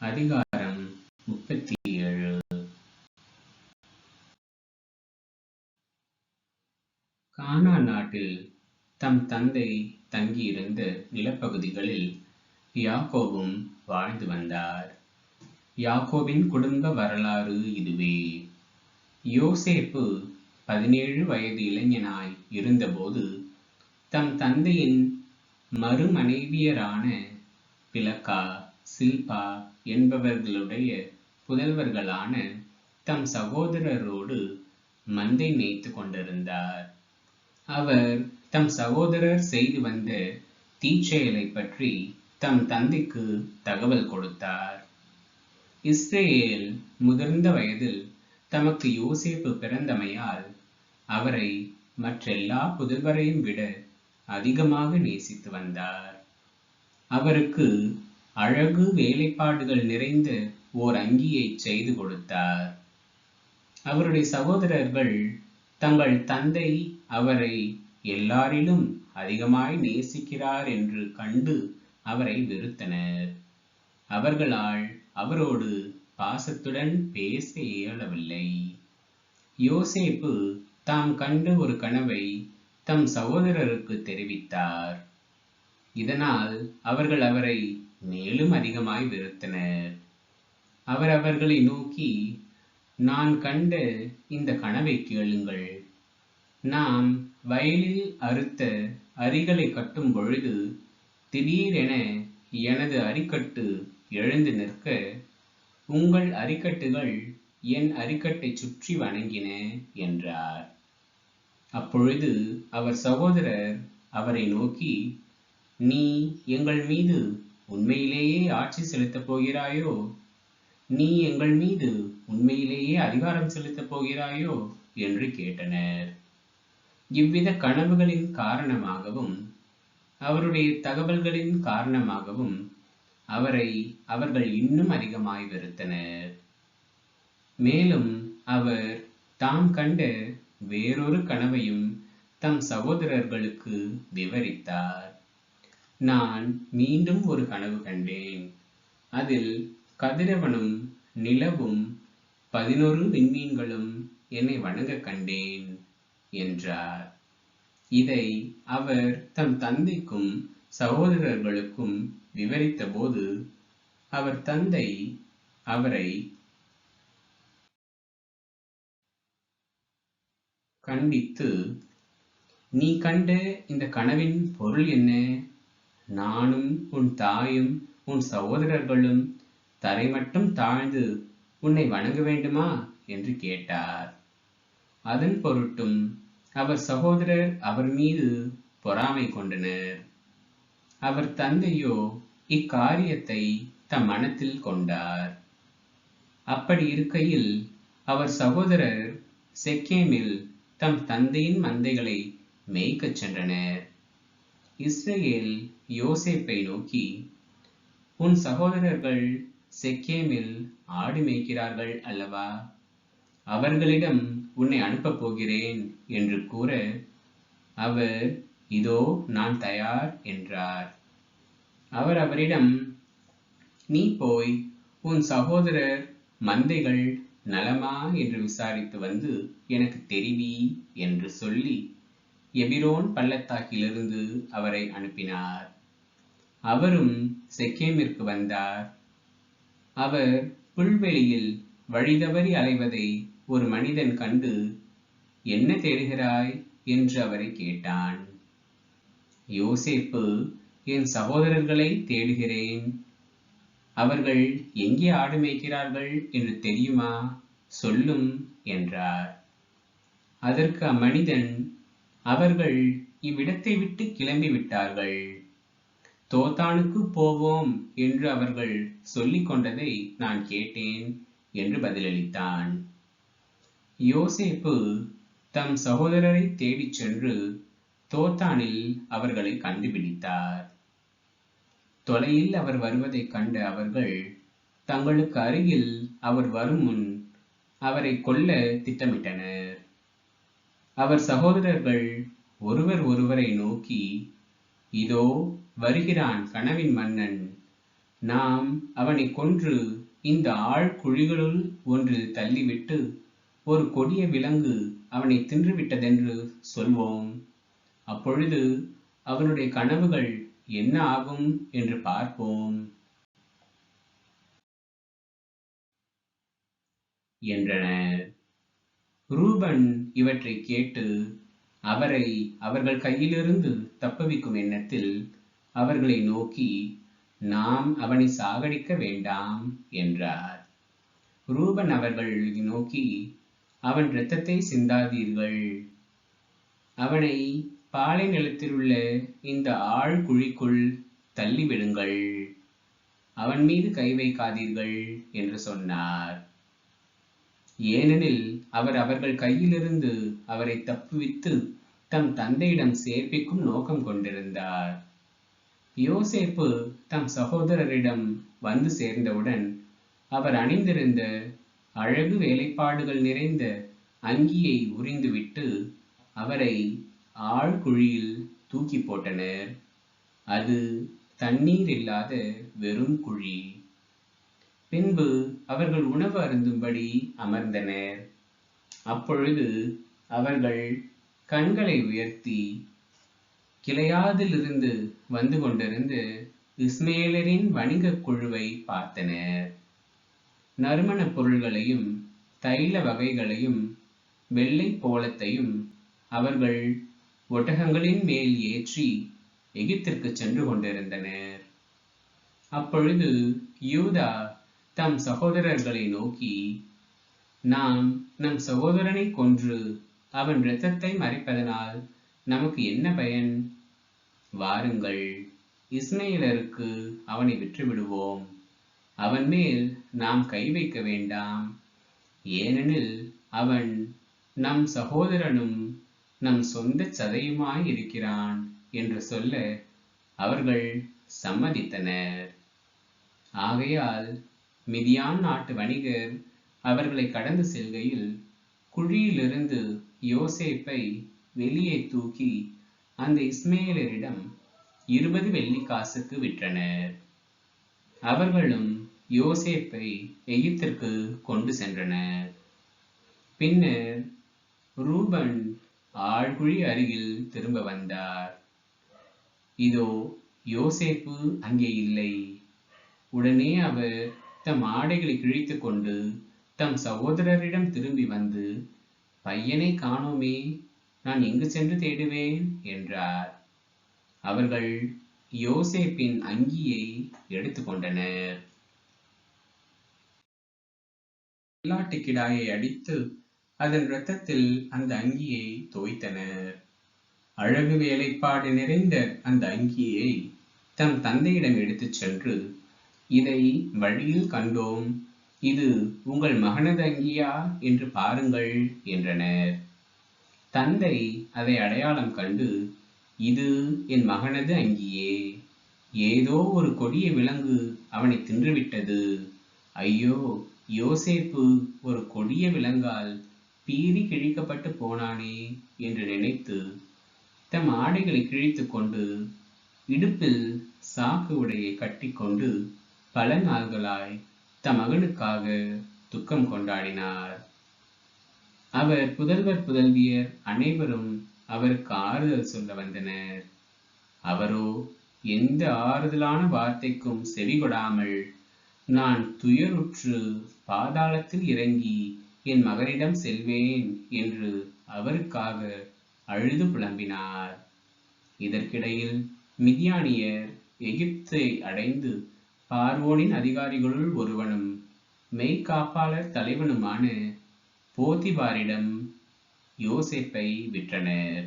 அதிகாரம் 37. கானான் நாட்டில் தம் தந்தை தங்கியிருந்த நிலப்பகுதிகளில் யாக்கோபும் வாழ்ந்து வந்தார். யாக்கோபின் குடும்ப வரலாறு இதுவே. யோசேப்பு 17 வயது இளைஞனாய் இருந்தபோது தம் தந்தையின் மறுமனைவியரான பிலகா, சில்பா என்பவர்களுடைய புதல்வர்களான தம் சகோதரரோடு மந்தை மேய்த்து கொண்டிருந்தார். அவர் தம் சகோதரர் செய்து வந்த தீச்செயலை பற்றி தம் தந்தைக்கு தகவல் கொடுத்தார். இஸ்ரேல் முதிர்ந்த வயதில் தமக்கு யோசேப்பு பிறந்தமையால் அவரை மற்றெல்லா புதல்வரையும் விட அதிகமாக நேசித்து வந்தார். அவருக்கு அழகு வேலைப்பாடுகள் நிறைந்த ஓர் அங்கியை செய்து கொடுத்தார். அவருடைய சகோதரர்கள் தங்கள் தந்தை அவரை எல்லாரிலும் அதிகமாய் நேசிக்கிறார் என்று கண்டு அவரை வெறுத்தனர். அவர்களால் அவரோடு பாசத்துடன் பேச இயலவில்லை. யோசேப்பு தாம் கண்ட ஒரு கனவை தம் சகோதரருக்கு தெரிவித்தார். இதனால் அவர்கள் அவரை மேலும் அதிகமாய் வெறுத்தனர். அவர் அவர்களை நோக்கி, நான் கண்ட இந்த கனவை கேளுங்கள். நாம் வயலில் அறுத்த அரிகளை கட்டும் பொழுது திடீரென எனது அரிக்கட்டு எழுந்து நிற்க, உங்கள் அரிக்கட்டுகள் என் அரிக்கட்டை சுற்றி வணங்கின என்றார். அப்பொழுது அவர் சகோதரர் அவரை நோக்கி, நீ எங்கள் மீது உண்மையிலேயே ஆட்சி செலுத்தப் போகிறாயோ? நீ எங்கள் மீது உண்மையிலேயே அதிகாரம் செலுத்தப் போகிறாயோ என்று கேட்டனர். இவ்வித கனவுகளின் காரணமாகவும் அவருடைய தகவல்களின் காரணமாகவும் அவரை அவர்கள் இன்னும் அதிகமாய் வெறுத்தனர். மேலும் அவர் தாம் கண்ட வேறொரு கனவையும் தம் சகோதரர்களுக்கு விவரித்தார். நான் மீண்டும் ஒரு கனவு கண்டேன். அதில் கதிரவனும் நிலவும் 11 விண்மீன்களும் என்னை வணங்க கண்டேன் என்றார். இதை அவர் தம் தந்தைக்கும் சகோதரர்களுக்கும் விவரித்த போது அவர் தந்தை அவரை கண்டித்து, நீ கண்ட இந்த கனவின் பொருள் என்ன? நானும் உன் தாயும் உன் சகோதரர்களும் தரை மட்டும் தாழ்ந்து உன்னை வணங்க வேண்டுமா என்று கேட்டார். அதன் பொருட்டும் அவர் சகோதரர் அவர் மீது பொறாமை கொண்டனர். அவர் தந்தையோ இக்காரியத்தை தம் மனத்தில் கொண்டார். அப்படி இருக்கையில் அவர் சகோதரர் செக்கேமில் தம் தந்தையின் மந்தைகளை மேய்க்கச் சென்றனர். இஸ்ரேல் யோசேப்பை நோக்கி, உன் சகோதரர்கள் செக்கேமில் ஆடு மேய்க்கிறார்கள் அல்லவா? அவர்களிடம் உன்னை அனுப்பப் போகிறேன் என்று கூற, அவர், இதோ நான் தயார் என்றார். அவர் அவரிடம், நீ போய் உன் சகோதரர் மந்தைகள் நலமா என்று விசாரித்து வந்து எனக்கு தெரிவி என்று சொல்லி எபிரோன் பள்ளத்தாக்கிலிருந்து அவரை அனுப்பினார். அவரும் செக்கேமிற்கு வந்தார். அவர் புல்வெளியில் வழிதவறி அலைவதை ஒரு மனிதன் கண்டு, என்ன தேடுகிறாய் என்று அவரை கேட்டான். யோசேப்பு, என் சகோதரர்களை தேடுகிறேன். அவர்கள் எங்கே ஆடு மேய்க்கிறார்கள் என்று தெரியுமா? சொல்லும் என்றார். அதற்கு அம்மனிதன், அவர்கள் இவ்விடத்தை விட்டு கிளம்பி விட்டார்கள். தோத்தானுக்கு போவோம் என்று அவர்கள் சொல்லிக் கொண்டதை நான் கேட்டேன் என்று பதிலளித்தான். யோசேப்பு தம் சகோதரரை தேடிச் சென்று தோத்தானில் அவர்களை கண்டுபிடித்தார். தொலையில் அவர் வருவதை கண்ட அவர்கள் தங்களுக்கு அருகில் அவர் வரும் முன் அவரை கொல்ல திட்டமிட்டனர். அவர் சகோதரர்கள் ஒருவர் ஒருவரை நோக்கி, இதோ வருகிறான் கனவின் மன்னன், நாம் அவனை கொன்று இந்த ஆழ்குழிகளுள் ஒன்றில் தள்ளிவிட்டு ஒரு கொடிய விலங்கு அவனை தின்றுவிட்டதென்று சொல்வோம். அப்பொழுது அவனுடைய கனவுகள் என்ன ஆகும் என்று பார்ப்போம் என்றனர். ரூபன் இவற்றை கேட்டு அவரை அவர்கள் கையிலிருந்து தப்புவிக்கும் எண்ணத்தில் அவர்களை நோக்கி, நாம் அவனை சாகடிக்க வேண்டாம் என்றார். ரூபன் அவர்களை நோக்கி, அவன் இரத்தத்தை சிந்தாதீர்கள், அவனை பாலை நிலத்தில் உள்ள இந்த ஆழ்குழிக்குள் தள்ளிவிடுங்கள், அவன் மீது கை வைக்காதீர்கள் என்று சொன்னார். ஏனெனில் அவர் அவர்கள் கையிலிருந்து அவரை தப்புவித்து தம் தந்தையிடம் சேர்ப்பிக்கும் நோக்கம் கொண்டிருந்தார். யோசேப்பு தம் சகோதரரிடம் வந்து சேர்ந்தவுடன் அவர் அணிந்திருந்த அழகு வேலைப்பாடுகள் நிறைந்த அங்கியை உரிந்துவிட்டு அவரை ஆழ்குழியில் தூக்கி போட்டனர். அது தண்ணீர் இல்லாத வெறும் குழி. பின்பு அவர்கள் உணவு அருந்தும்படி அமர்ந்தனர். அப்பொழுது அவர்கள் கண்களை உயர்த்தி கிளையாதிலிருந்து வந்து கொண்டிருந்த இஸ்மேலரின் வணிகக் குழுவை பார்த்தனர். நறுமணப் பொருள்களையும் தைல வகைகளையும் வெள்ளை போலத்தையும் அவர்கள் ஒட்டகங்களின் மேல் ஏற்றி எகிப்திற்கு சென்று கொண்டிருந்தனர். அப்பொழுது யூதா தம் சகோதரர்களை நோக்கி, நாம் நம் சகோதரனை கொன்று அவன் இரத்தத்தை மறைப்பதனால் நமக்கு என்ன பயன்? வாருங்கள், இஸ்மேலருக்கு அவனை விற்றுவிடுவோம். அவன் மேல் நாம் கை வைக்க வேண்டாம், ஏனெனில் அவன் நம் சகோதரனும் நம் சொந்த சதையுமாய் இருக்கிறான் என்று சொல்ல அவர்கள் சம்மதித்தனர். ஆகையால் மிதியான் நாட்டு வணிகர் அவர்களை கடந்து செல்கையில் குழியிலிருந்து யோசேப்பை வெளியே தூக்கி அந்த இஸ்மேலரிடம் 20 வெள்ளிக்காசுக்கு விற்றனர். அவர்களும் யோசேப்பை எகிப்திற்கு கொண்டு சென்றனர். பின்னர் ரூபன் ஆழ்குழி அருகில் திரும்ப வந்தார். இதோ யோசேப்பு அங்கே இல்லை. உடனே அவர் தம் ஆடைகளை கிழித்து கொண்டு தம் சகோதரரிடம் திரும்பி வந்து, பையனை காணோமே, நான் எங்கு சென்று தேடுவேன் என்றார். அவர்கள் யோசேப்பின் அங்கியை எடுத்துக்கொண்டனர். வெள்ளாட்டுக்கிடாயை அடித்து அதன் இரத்தத்தில் அந்த அங்கியை தோய்த்தனர். அழகு வேலைப்பாடு நிறைந்த அந்த அங்கியை தம் தந்தையிடம் எடுத்துச் சென்று, இதை வழியில் கண்டோம், இது உங்கள் மகனது அங்கியா என்று பாருங்கள் என்றனர். தந்தை அதை அடையாளம் கண்டு, இது என் மகனது அங்கியே, ஏதோ ஒரு கொடிய விலங்கு அவனை தின்றுவிட்டது. ஐயோ, யோசேப்பு ஒரு கொடிய விலங்கால் பீறி கிழிக்கப்பட்டு போனானே என்று நினைத்து தம் ஆடைகளை கிழித்து கொண்டு இடுப்பில் சாக்கு உடையை கட்டிக்கொண்டு பல நாள்களாய் தம் மகனுக்காக துக்கம் கொண்டாடினார். அவர் புதல்வர் புதல்வியர் அனைவரும் அவருக்கு ஆறுதல் சொல்ல வந்தனர். அவரோ எந்த ஆறுதலான வார்த்தைக்கும் செவிகொடாமல், நான் துயருற்று பாதாளத்தில் இறங்கி என் மகனிடம் செல்வேன் என்று அவருக்காக அழுது புலம்பினார். இதற்கிடையில் மிதியானியர் எகிப்தை அடைந்து பார்வோனின் அதிகாரிகளுள் ஒருவனும் மெய்காப்பாளர் தலைவனுமான போத்திபாரிடம் யோசேப்பை விற்றனர்.